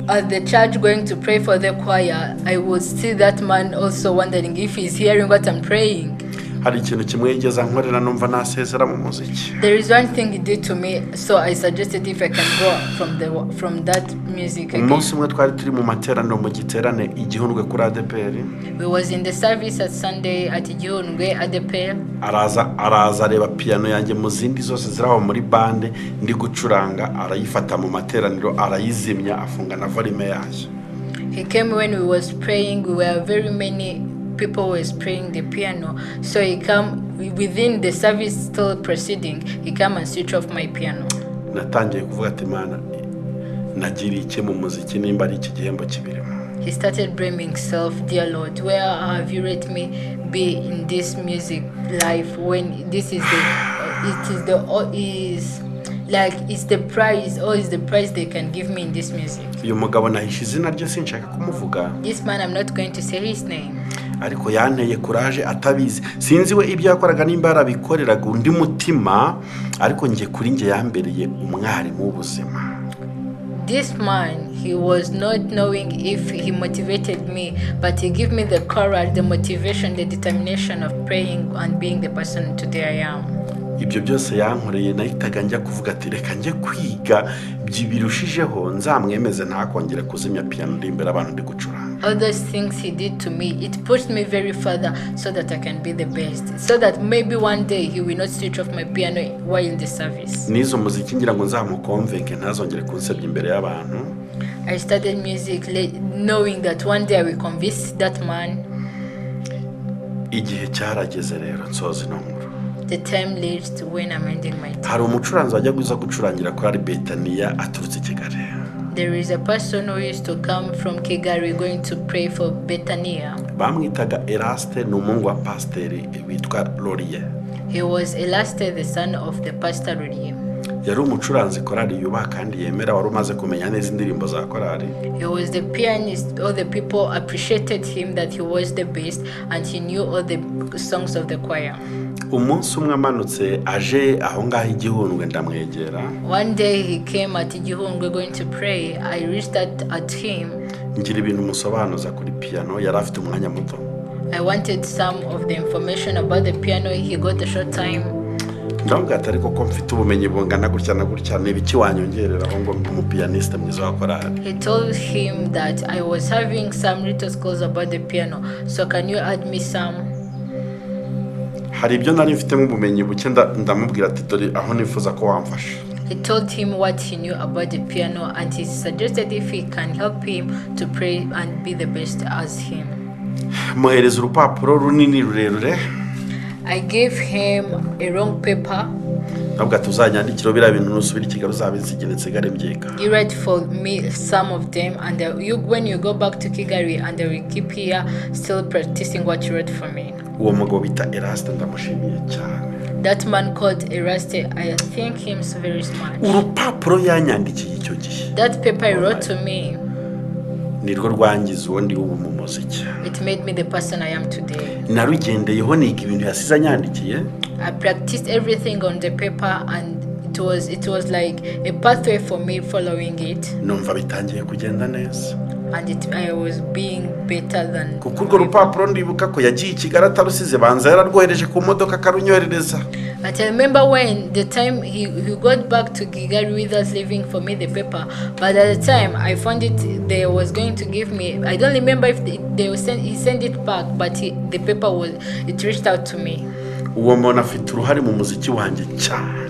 at the church going to pray for the choir, I would see that man also wondering if he's hearing what I'm praying. Hari ikintu kimwe yigeze ankorera numva nasezera mu muziki. There is one thing he did to me, so I suggested if I can go from that music again. Umunsi umwe twari turi mu materaniro mu giterane igihundwe kuri ADPR. We was in the service at Sunday at Igihundwe ADPR. Araza areba piano yanjye mu zindi zose ziraho muri bande ndi gucuranga, arayifata mu materaniro arayizimya afunga na volume yayo. He came when we was praying. We were very many people was playing the piano, so he come within the service still proceeding, he come and switch off my piano. Natangiye kuvuga ati mana nagiriye iki mu muziki nimba ari iki gihembo kibirimo. He started blaming himself, dear Lord, where have you let me be in this music life when this is it's the prize, or is the prize they can give me in this music. Uyu mugabo nahishe izina rye sinshaka kumuvuga. This man, I'm not going to say his name. Ariko yanteye courage atabizi sinzi we ibyo yakoraga nimba arabikoreraga undi mutima ariko nge kuri nge yambereye umwarimu w'ubuzima. This man, he was not knowing if he motivated me, but he gave me the courage, the motivation, the determination of praying and being the person today I am. Ibyo byose yankoreye nahitaga njya kuvuga ati reka njye kwiga byibirushijeho nzamwemeze ntakongera kuzimya piano ndi imbere abantu ndi gucuranga. All those things he did to me, it pushed me very further so that I can be the best, so that maybe one day he will not switch off my piano while in the service. Nizo muziki ngira ngo nzamukonvenke ntazongere kunsebya imbere y'abantu. I started music knowing that one day I will convince that man. Igihe cyarageze rero nsoza inkuru. The time reached when I'm ending my time. Hari umucuranzi wajya guza gucurangira kuri Betania aturutse Kigali. There is a person who used to come from Kigali going to pray for Betania. Bamwitaga Eraste n'umuhungu wa pasiteri witwa Laurier. He was Elaste, the son of the pastor Laurier. Yari umucuranzi korari yubaha kandi yemera wari umaze kumenya neza indirimbo za korari. He was the pianist. All the people appreciated him that he was the best and he knew all the songs of the choir. Umunsi umwe amanutse aje aho ngaho igihundwe ndamwegera. One day he came at Igihundwe going to pray. I reached at him. Ngira ibintu musobanuza kuri piano yari afite umwanya muto. I wanted some of the information about the piano. He got a short time. Ndamubwira ati ariko ko mfite ubumenyi bungana gutya na gutya n'ibiki wanyongerera aho ngo ndi umupianiste mwiza wa korari. He told him that I was having some little skills about the piano, so can you add me some? Hari ibyo nari mfitemo ubumenyi buke ndamubwira ati dore aho nifuza ko wamfasha. He told him what he knew about the piano and he suggested if he can help him to pray and be the best as him. Muhereza urupapuro runini rurerure. I gave him a long paper. ntabwo atuzanyandikira biriya bintu nusubira i Kigali uzabinsigire nsigare mbyeka. He read for me some of them, and when you go back to Kigali, and we keep here still practicing what you read for me. Uwo mugabo bita Eraste ndamushimiye cyane. That man called Eraste, I thank him so very much. Urupapuro yanyandikiye icyo gihe. That paper he wrote to me, nirwo rwangiza uwo ndi ubu mu muziki. It made me the person I am today. Narugendeyeho niga ibintu yasize anyandikiye. I practiced everything on the paper, and it was like a pathway for me following it. Numva bitangiye kugenda neza. And I was being better than. Kuko urwo rupapuro ndibuka ko yagiye i Kigali atarusize banza yararwohereje ku modoka akarunyoherereza. But I remember when the time he got back to Kigali with us leaving for me the paper, but at the time I found it they was going to give me, I don't remember if he sent it back, but the paper it reached out to me. Uwo muntu afite uruhare mu muziki wanjye cyane.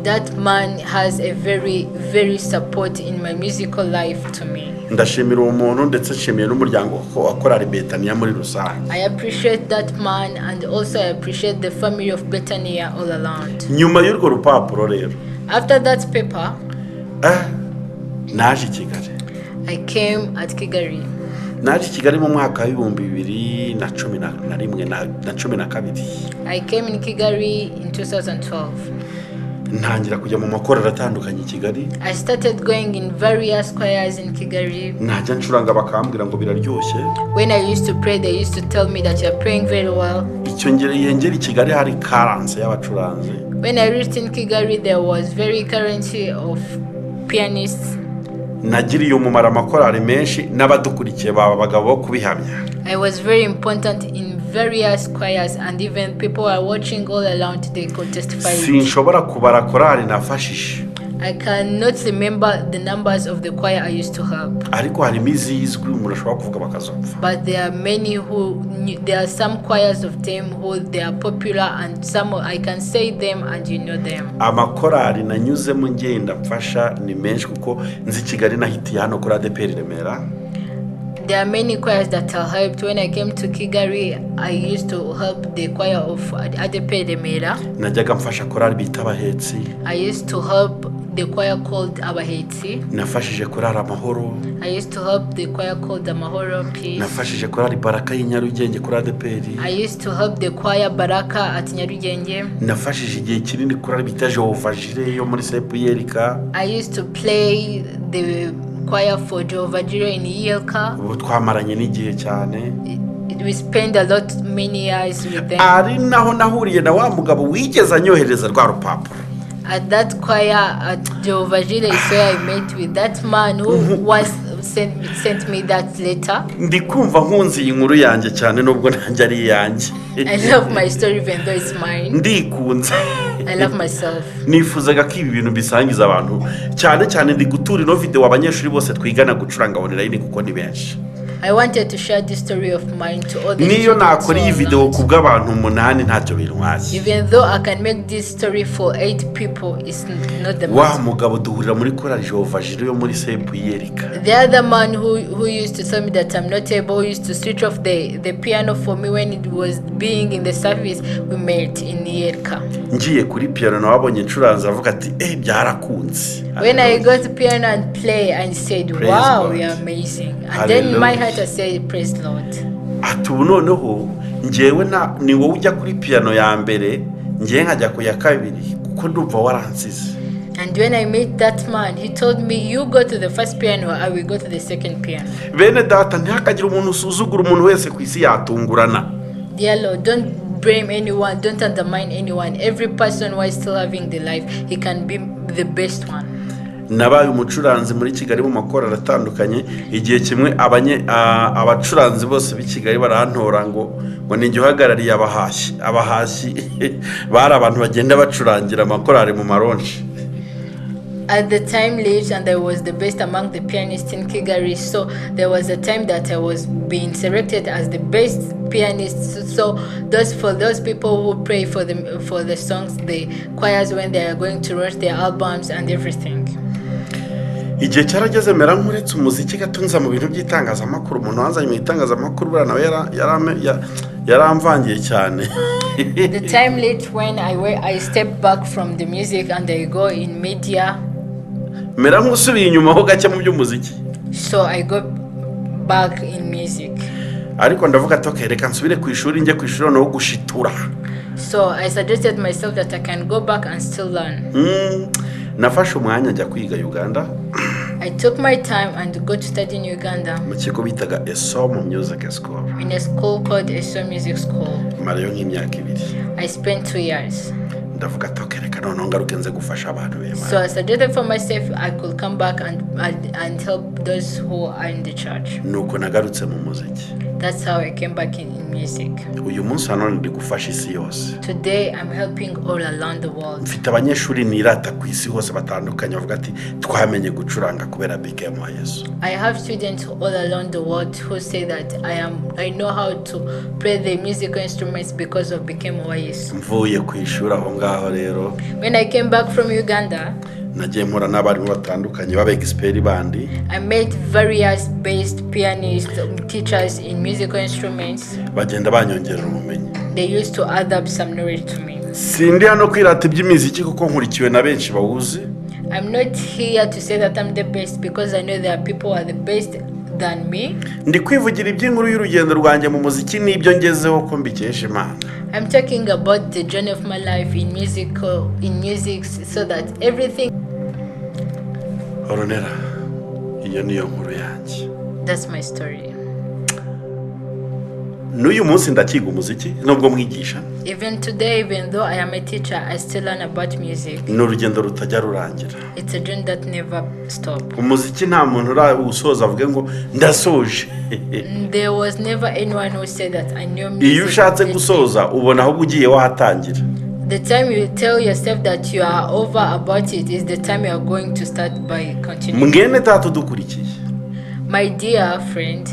That man has a very, very support in my musical life to me. Ndashimira uwo muntu ndetse nshimiye n'umuryango wa Korali Betania muri rusange. I appreciate that man, and also I appreciate the family of Betania all around. Nyuma y'urwo rupapuro rero. After that paper, naje i Kigali. I came at Kigali. Naje i Kigali mu mwaka wa 2011 na 12. I came in Kigali in 2012. Ntangira kujya mu makorali atandukanye i Kigali. I started going in various choirs in Kigali. Najya ncuranga bakambwira ngo biraryoshye. When I used to pray, they used to tell me that you're praying very well. Icyo ngere i Kigali hari currency y'abacuranzi. When I reached in Kigali, there was very currency of pianists. Nagiriye umumaro amakorali menshi n'abadukurikiye baba bagabo bo kubihamya. I was very important in various choirs, and even people are watching all around, they could testify. Sinshobora kubara korali nafashije. I cannot remember the numbers of the choir I used to help. Ariko harimo izizwi umuntu ashobora kuvuga bakazumva. But there are many there are some choirs of them who they are popular, and some I can say them and you know them. Amakorali nanyuzemo ngenda mfasha ni menshi kuko nzi Kigali nahitiye hano kuri ADPR Remera. There are many choirs that I helped. When I came to Kigali, I used to help the choir of ADPR Remera. Najyaga mfasha korali bita Abahetsi. I used to help the choir called Abahetsi. Nafashije korali Amahoro. I used to help the choir called Amahoro Peace. Nafashije korali Baraka y'Inyarugenge kuri ADPR. I used to help the choir Baraka at Nyarugenge. Nafashije igihe kinini korali bita Jehovah Jireh yo muri Sepuyerika. I used to play the choir for Jehovah Jireh in Yimyaka. Ubu twamaranye n'igihe cyane. We spent many years with them. Ari naho nahuriye na wa mugabo wigeze anyohereza rwa rupapuro. At that choir at Jehovah Jireh is where I met with that man who was sent me that letter. Ndikumva nkunzi inkuru yanjye cyane nubwo nanjye ari yanjye. I love my story even though it's mine. Ndikunze. I love myself. Nifuzaga ko ibi bintu bisangiza abantu cyane ndi gutura ino video abanyeshuri bose twigana gucuranga online kuko ni benshi. I wanted to share this story of mine to all the niyo nakora iyi video kubw'abantu 8 ntacyo bintwaye. Even though I can make this story for 8 people, it's not the wa mugabo duhurira muri korali Jehovah Jireh yo muri Sepuyerika. The other man who used to tell me that I'm not able, who used to switch off the piano for me when it was being in the service, we met in Yimyaka. Ngiye kuri piano nawabonye ncuranza avuga ati byarakunze. When I got the piano and play, I said, praise wow, God. You're amazing. And hallelujah. Then in my heart I said, praise Lord. Atu noneho ngewe ni wowe ujya kuri piano ya mbere ngiye nkajya ku ya kabiri kuko ndumva waransize. And when I met that man, he told me, you go to the first piano, I will go to the second piano. Bene data ntihakagira umuntu usuzugura umuntu wese ku isi yatungurana. Dear Lord, don't blame anyone, don't undermine anyone. Every person who is still having the life, he can be the best one. Nabaye umucuranzi muri Kigali mu makorali atandukanye igihe kimwe abacuranzi bose b'i Kigali barantora ngo ninjye uhagarariye abahashyi bari abantu bagenda bacurangira amakorali mu maronshi. At the time lived, and I was the best among the pianists in Kigali, so there was a time that I was being selected as the best pianist. So for those people who pray for the songs, the choirs when they are going to write their albums and everything. igihe cyarageze mera nkuretse umuziki gatunza mu bintu by'itangazamakuru. Umuntu wanzanye mu itangazamakuru bura nawe yaramvangiye cyane. The time late when I step back from the music and I go in media. Mera nkusubiye inyuma ho gake mu by'umuziki. So I go back in music. Ariko ndavuga ati okay, reka nsubire ku ishuri njye ku ishuri no gushitura. So I suggested myself that I can go back and still learn. Nafashe umwanya njya kwiga Uganda. I took my time and go to study in Uganda. Mu kigo bitaga Yesu Music School. In a school called Yesu Music School. Mariyo nk'imyaka 2. I spent 2 years. Ndavuga ati okay, reka noneho ngaruke nze gufasha abantu b'Imana. So I suggested for myself I could come back and help those who are in the church. Nuko nagarutse mu muziki. That's how I came back in music. Uyu munsi hano ndi gufasha isi yose. Today I'm helping all around the world. Mfite abanyeshuri nirata ku isi hose batandukanye bavuga ati twamenye gucuranga kubera Bikem wa Yesu. I have students all around the world who say that I know how to play the musical instruments because of Bikem wa Yesu. Mvuye ku ishuri aho ngaho rero. When I came back from Uganda, nagiye mpora n'abarimu batandukanye baba expert bandi. I met various based pianists, teachers in musical instruments. Bagenda banyongerera ubumenyi. They used to add up some knowledge to me. Sindi hano kwirata iby'imiziki kuko nkurikiwe na benshi bawuzi. I'm not here to say that I'm the best because I know there are people who are the best than me. Ndi kwivugira iby'inkuru y'urugendo rwanjye mu muziki n'ibyo ngezeho ko mbikesha Imana. I'm talking about the journey of my life in music so that everything. Oronera, iyo niyo nkuru yanjye. That's my story. N'uyu munsi ndakiga umuziki nubwo mwigisha. Even today, even though I am a teacher, I still learn about music. N'urugendo rutajya rurangira. It's a journey that never stops. Umuziki nta muntu usoza avuge ngo ndasoje. There was never anyone who said that I knew music. Iyo ushatse gusoza ubona aho ugiye wahatangira. The time you tell yourself that you are over about it is the time you are going to start by continuing. Mwene tatu dukurikiye. My dear friend,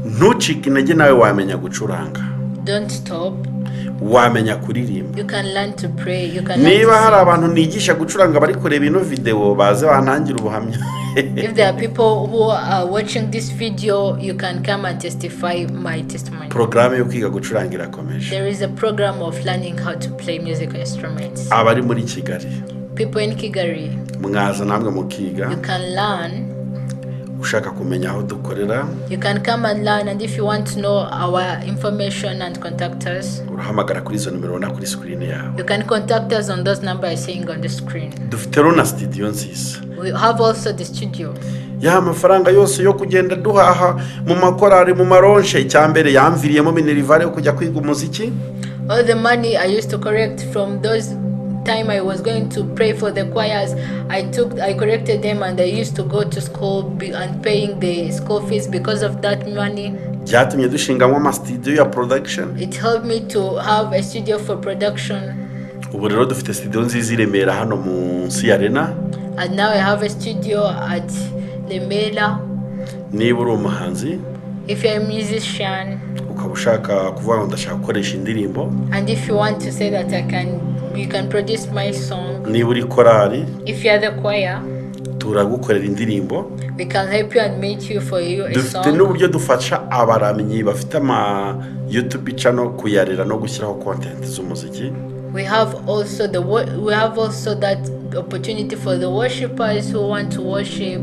ntucike intege nawe wamenya gucuranga. Don't stop. Wamenya kuririmba. You can learn to pray. You can learn to niba hari abantu nigisha gucuranga bari kureba ino video baze bantangira ubuhamya. If there are people who are watching this video, you can come and testify my testimony. Programme yo kwiga gucuranga irakomeje. There is a program of learning how to play musical instruments. Abari muri Kigali. People in Kigali. Mwaza namwe mukiga. You can learn. Ushaka kumenya aho dukorera. You can come and learn, and if you want to know our information and contact us, urahamagara kuri izo numero na kuri screen yawe. You can contact us on those numbers saying on the screen. Dufite rona studio nziza. We have also the studio. Ya mafaranga yose yo kugenda duhaha mu makorari mu maronshe icyambere yamviriyemo minerivare yo kujya kwiga umuziki. All the money I used to collect from those time I was going to pray for the choirs, I corrected them and I used to go to school and paying the school fees because of that money. Byatumye dushingamo ama studio ya production. It helped me to have a studio for production. Ubu rero dufite studio nziza iremera hano mu Arena. And now I have a studio at Remera. Niba uri umuhanzi, if you're a musician, ukaba ushaka kuvuga ngo ndashaka gukoresha indirimbo, and if you want to say that you can produce my song, niba uri korari, if you're the choir, turagukorera indirimbo, we can help you and make you for you a song. Dufite n'uburyo dufasha abaramyi bafite ama YouTube channel kuyarera no gushyiraho content z'umuziki. We have also that opportunity for the worshipers who want to worship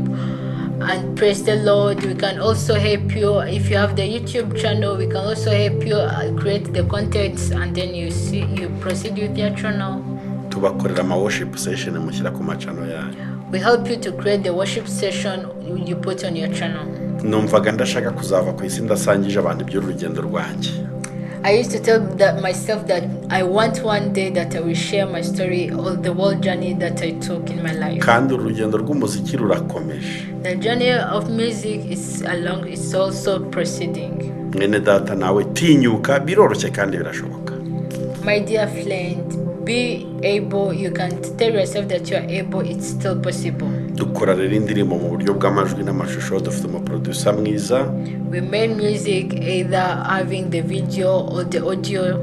and praise the Lord. We can also help you if you have the YouTube channel. We can also help you create the contents, and then you proceed with your channel. Tubakorera ama worship session mushyira ku ma channel yanyu. We help you to create the worship session you put on your channel. Numvaga ndashaka kuzava ku isi ndasangije abantu by'urugendo rwanjye. I used to tell myself that I want one day that I will share my story, all the world journey that I took in my life. Kandi urugendo rw'umuziki rurakomeje. The journey of music is also proceeding. Mwene data nawe tinyuka biroroshye kandi birashoboka. My dear friend, be able, you can tell yourself that you are able, it's still possible. Dukora rero indirimbo mu buryo bw'amajwi n'amashusho, dufite umu producer mwiza. We made music either having the video or the audio.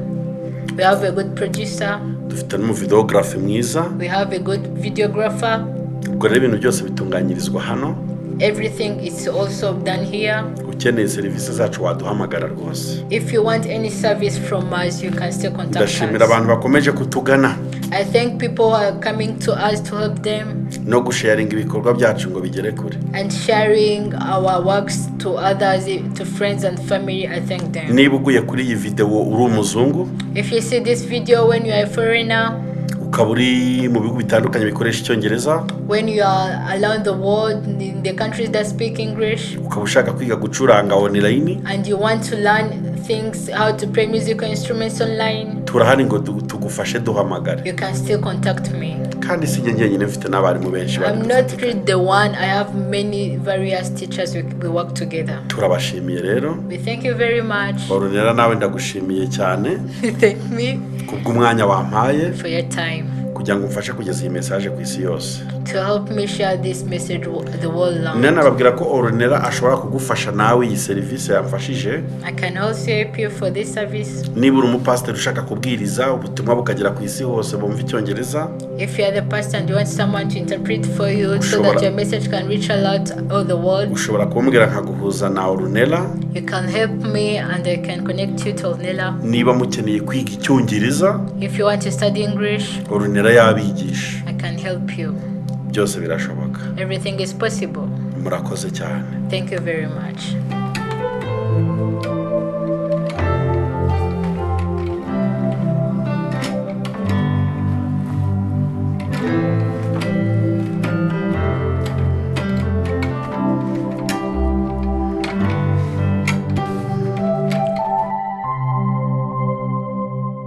We have a good producer. Dufite n'umu videographer mwiza. We have a good videographer. ubwo rero ibintu byose bitunganyirizwa hano. Everything is also done here. Ukeneye serivisi zacu waduhamagara rwose. If you want any service from us, you can still contact Ndashimira us. abantu bakomeje kutugana. I thank people who are coming to us to help them. No gusharinga ibikorwa byacu ngo bigere kure. And sharing our works to others, to friends and family. I thank them. Niba uguye kuri iyi video uri umuzungu. If you see this video when you are a foreigner. Ukaba uri mu bihugu bitandukanye bikoresha icyongereza. When you are around the world in the countries that speak English. Ukaba ushaka kwiga gucuranga online. And you want to learn things, how to play musical instruments online. Turahari ngo tugufashe duhamagare. You can still contact me. Kandi si njye nyine mfite n'abarimu benshi. I'm not the one. I have many various teachers we work together. Turabashimiye rero. We thank you very much. Orunera nawe ndagushimiye cyane. Thank me. Kubw'umwanya wampaye. For your time. Kugira ngo mfashe kugeza iyi message ku isi yose. To help me share this message the world around. Nanababwira ko Orunera ashobora kugufasha nawe iyi service yamfashije. I can also help you for this service. Niba uri umupastor ushaka kubwiriza ubutumwa bukagera ku isi hose bumva icyongereza. If you are the pastor and you want someone to interpret for you so that your message can reach a lot all the world. Ushobora kumbwira nkaguhuza na Orunera. You can help me and I can connect you to Orunera. Niba mukeneye kwiga icyongereza. If you want to study English. Orunera yabigisha. I can help you. Byose birashoboka. Everything is possible. Murakoze cyane. Thank you very much.